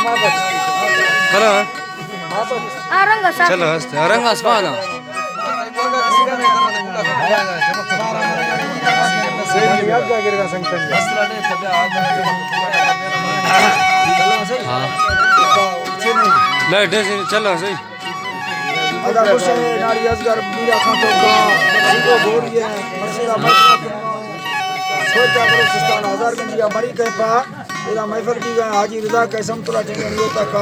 Halo. Aranggas. Chalo haste. Aranggas mana? Lai desi chalo sih. Ada kush nari asgar mira khanto ka sigo boriye masira masira सोचा करो सिस्तान हजार गंजिया मरी के पा इदा महफिल की गए हाजी रजा के समतुला चंगनियो तक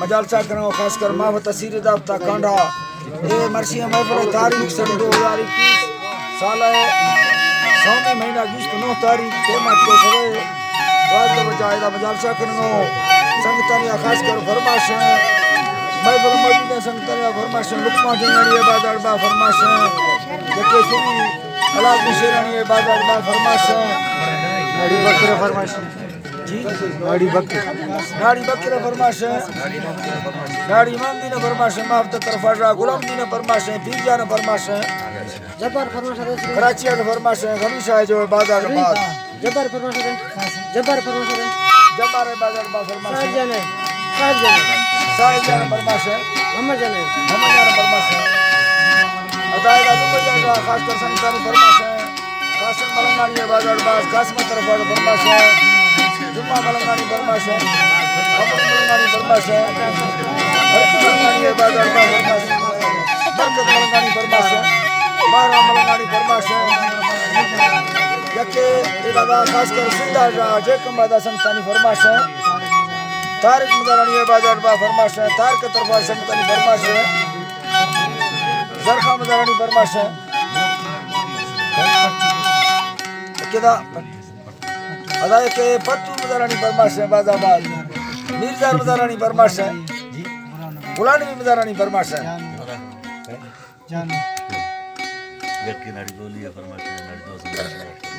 मजालसा करो खास कर माफ तसीर दावता कांडा ये मरसिया महफिल तारीख सन 2021 साल है 9 महीना 9 तारीख तेमत को सवे वाद बजाए दा मजालसा करो संगतनिया खास कर फरमाश महफिल मौजूद है संगतनिया फरमाश लुकमा चंगनिया बाजार बा फरमाश जके सुनी अला बिशरानी बाजार बा फरमाश नाड़ी बकरे फरमाश जी नाड़ी बकरे फरमाश नाड़ी मंदी ने फरमाश माफ तो तरफा गुलाम दी ने फरमाश पीजा ने फरमाश जबर फरमाश कराची ने फरमाश खलीशा है जो बाजार बात जबर फरमाश जबर बाजार बा फरमाश साहिब जाने फरमाश मोहम्मद जाने फरमाश अदायगा दुबैया खास कर संतानी फरमाश कासिम मलंगानी बाजार बास कासिम तरफ फरमाश जुम्मा मलंगानी फरमाश अमर मलंगानी फरमाश मलंगानी बाजार बास फरमाश बरकत मलंगानी फरमाश बारा मलंगानी फरमाश यके इलाका खास कर सिंधा जेकम बादा संतानी फरमाश तारिक मदारानी बाजार बास फरमाश तार के तरफ संतानी फरमाश जरखा मदारानी फरमाश किदा अदाय के पत्तू मदारानी फरमाश बाजाबाद मीरजार मदारानी फरमाश गुलानी मदारानी फरमाश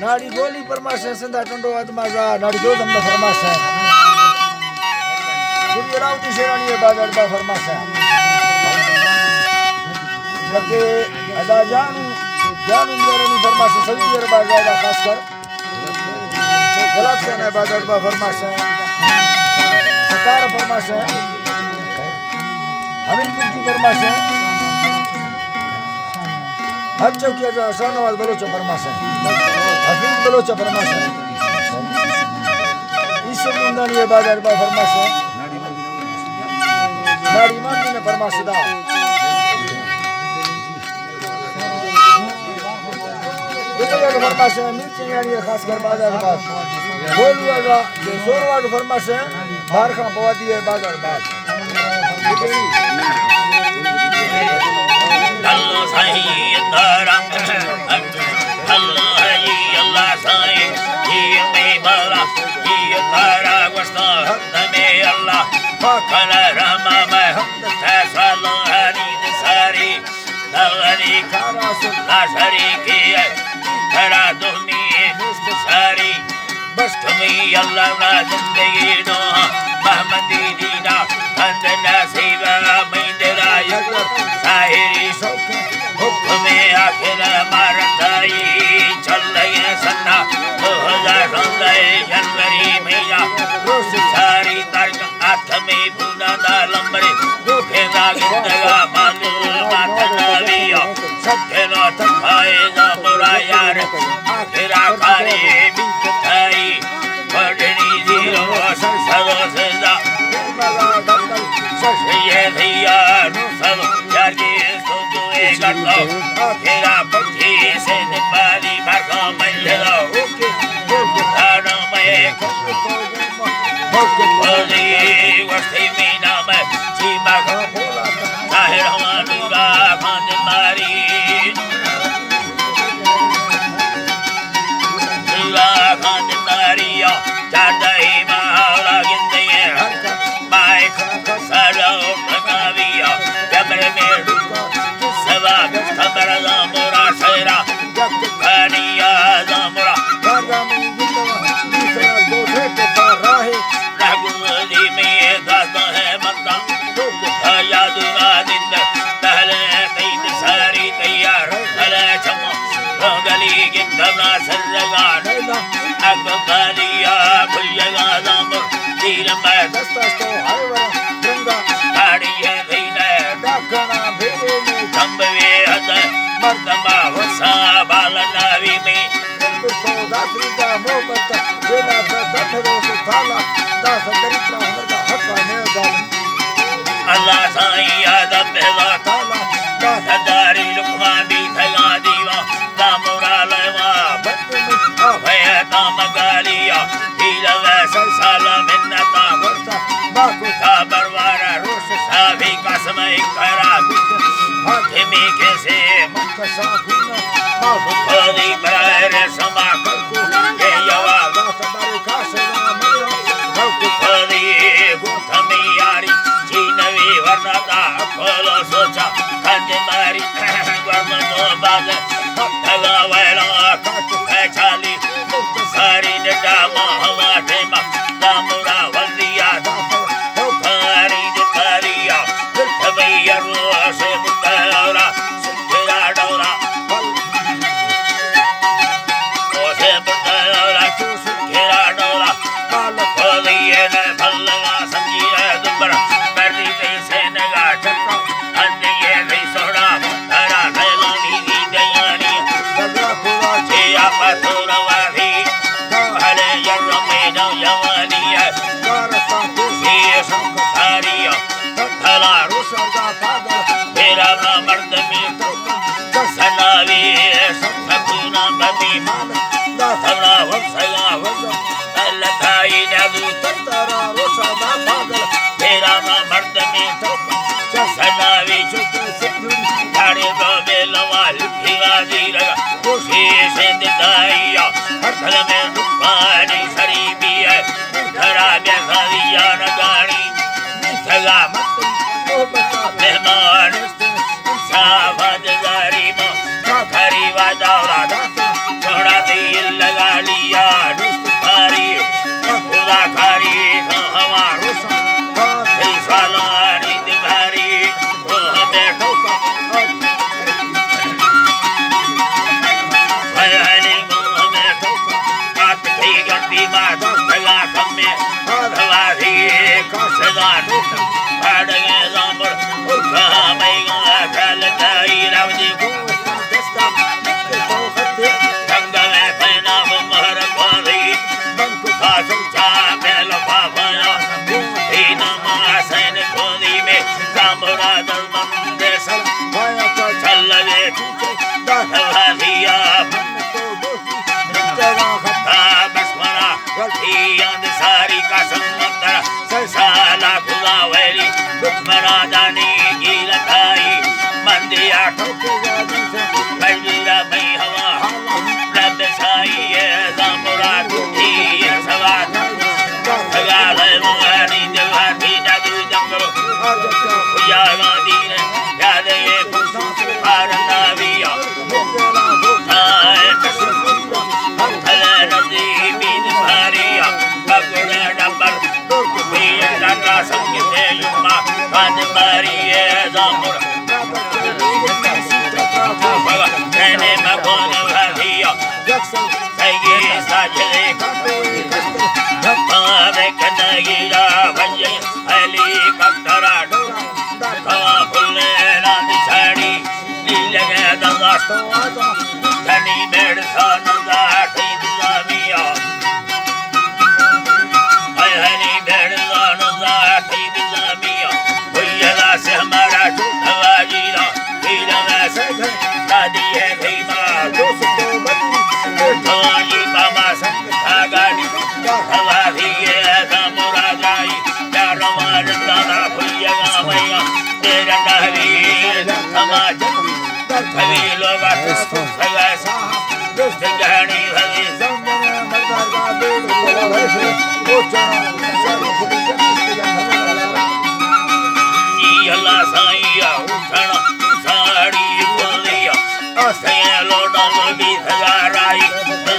नाड़ी गोली फरमाश संधा टंडो आदमाजा नाड़ी दो दम फरमाश गुरी रावती शेरानी बाजार बा फरमाश जबकि अदा जानू मेरनी फरमाश सभी अरबा ज़्यादा खास कर गलत से ने बाजार बा फरमाश सतार फरमाश हमीद की फरमाश हज चौकिया जो शाहनवाज बलोच फरमाश हफीज बलोच फरमाश ईश्वर मुंदानी बाजार बा फरमाश नाड़ी मांदी ने फरमाश दा दुनिया के फरमाश है मिर्ची यानी खास कर बाजार बात बोलुआ का जोरवा के फरमाश है बाहर का पवादी है बाजार बात अल्लाह सही दरंग अल्लाह है अल्लाह सही ये मैं बाला ये तारा वस्ता में अल्लाह कला रमा में फैसला हरी सारी नवरी खाना सुला शरीकी है करा दुनी सारी बस तुम्हें अल्लाह ना जिंदगी दो महमदी दीना कंद नसीबा मिंदरा यक साहिरी शौक हुक्म आखिर मारताई चल रही सन्ना 2019 जनवरी महीना रोज सारी तारीख 8 में पूना दा लंबरे दुखे ना गिंदगा मानो माता लियो सबके नो तखाए ना बुरा यार आखिर आखारी बिंताई बड़नी जीरो सरो सदा ये भैया नु सब जागे सो दुए गटो आखिरा पक्षी से निपाली भागो मल्लो ओके तारो में बोली वस्ती मीना में जीवा को बोला ताहिर हमारा खान मारी जीवा खान मारिया चादई माला गिंदे हक बाइक सरो लगाविया जबर में सवा खबर जामुरा शेरा कनिया जामुरा रघुवली में गाता है मक्का याद ना दिन पहले तीन सारी तैयार भले चमो गली गिंदना सरगान अकबलिया भैया जामुर वीर मैं दस्ता हर वर गंगा गाड़ी है दीने डाकना भेड़े में खंबे हद मर्दमा वसा बालनावी में तो दासरी का मोहब्बत जेला का दठरो से थाला दास दरिद्र हरदा हक ने गाल अल्लाह साईं याद बेला थाला दास दारी लुकमा भी थगा दीवा दामुरा लेवा बच्चे में भय ताम गालिया हीला वैसा साला मिन्नता वर्षा बाको का बरवारा रोश साभी कसम करा हाथमी कैसे कसा खुना माफ खोदी पर समा को के यवा दास बारे का सेवा मरिया खोदी गुथमी यारी चीनवी वर्णता खोलो सोचा खंड मारी वर्मनो बाग थगा वेला चाली सारी डा महवा ठेमा दामुरा वलिया खारी दिखारिया भैया से मुकरा सिरा डोरा ओसे मुकरा सिरा डोरा खोलिए ने भल्ला समझिए दुबरा मर्दी पे से नगा चक्का अन्य नहीं सोड़ा धरा थैला नी दयानी दगरा पूरा जिया पथुरवा भी हरे यरमे न यवानिया कारता ये संसारिया थला रोशा पागल मेरा मर्द में सनावी सखुना बमी दास थला वसला अल्लाही नदू तारा रोशा पागल मेरा मर्द में सनावी चुप सारे बाबे लवाल खिवाजी लगा खुशी से दिखाइया हर में रुपानी शरीबी है धरा बेखरिया नगानी सगा मत मेहमान साफाद गरीब खरी वादौरा थोड़ा दिल लगा लिया खारी खुदा खारी हवा सालानी दिखारी वो हमें भयानी मुँह में बात की गंदी बात लगा कमे भवारी कसदा भाड़े जामर कहाँ मैं गंगा चल गई रावजी को गंगा में पहना वो महर वाली सासु चा में लफा पाया इन मासन खोदी में जामुरा दलमन देशल चल लगे भवारिया बसमरा सारी का समुद्र ससाला खुदा वैली दुखमरा दानी की लताई मंदिया बजरा में हवा रब साई जामुरा टूटी सवार सगाल मुहानी देवाती जादू जंगल या गांधी ने याद ये पारना विया धनी मेड़ सानुदा ठीदा मिया हनी मेड़ सानुदा ठीदा मिया भैया से हमारा झूठा जीरा हीरा वैसे दादी है भीमा भवानी बाबा संग था गाड़ी हवा भी ये दामुरा गाई प्यार मार दादा भैया मैया तेरा डहरी समाज कभी लोग सगा सिंगानी भली अल्लाह साईया उठण साड़ी बोलिया असया लोडा भी सगा राई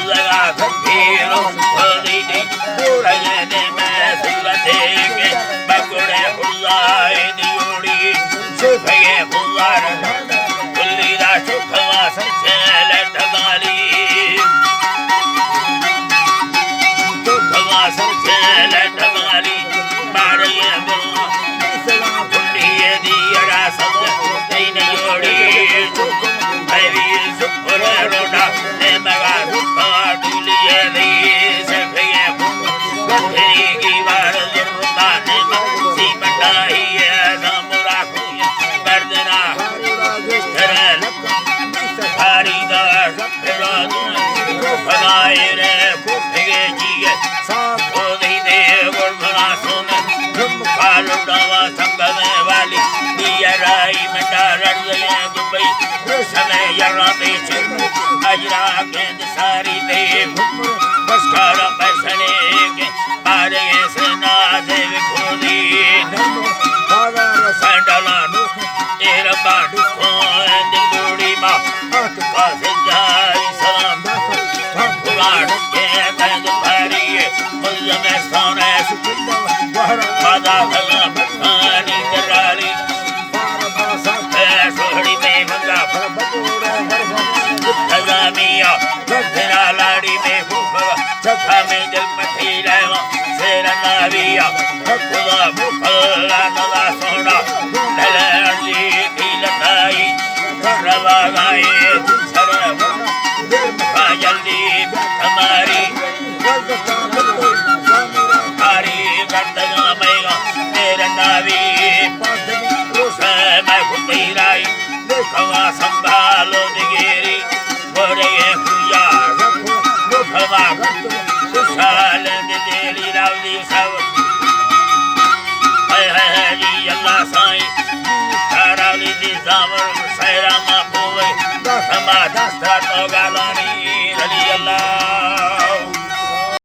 लगा धीरो बोली दी रगने में सुलते के बगुड़े हुल्लाए दियोड़ी सुफे हुल्लार कुल्लीदा सुखवा संचेल ढगाली सुखवा संचेल ढगाली तुम कालो डावा संगमे वाली दिया राई मटा रड़िया दुबई समय यरा बेचे अजरा गेंद सारी दे बसकार पैसने के पारे से नाजे खोदी संडला तेरा बाडू खोंद बूढ़ी माँ हाथ का सजाई सलाम गुलाड़ के तंग भरी मुझ में सोने सुखी मादा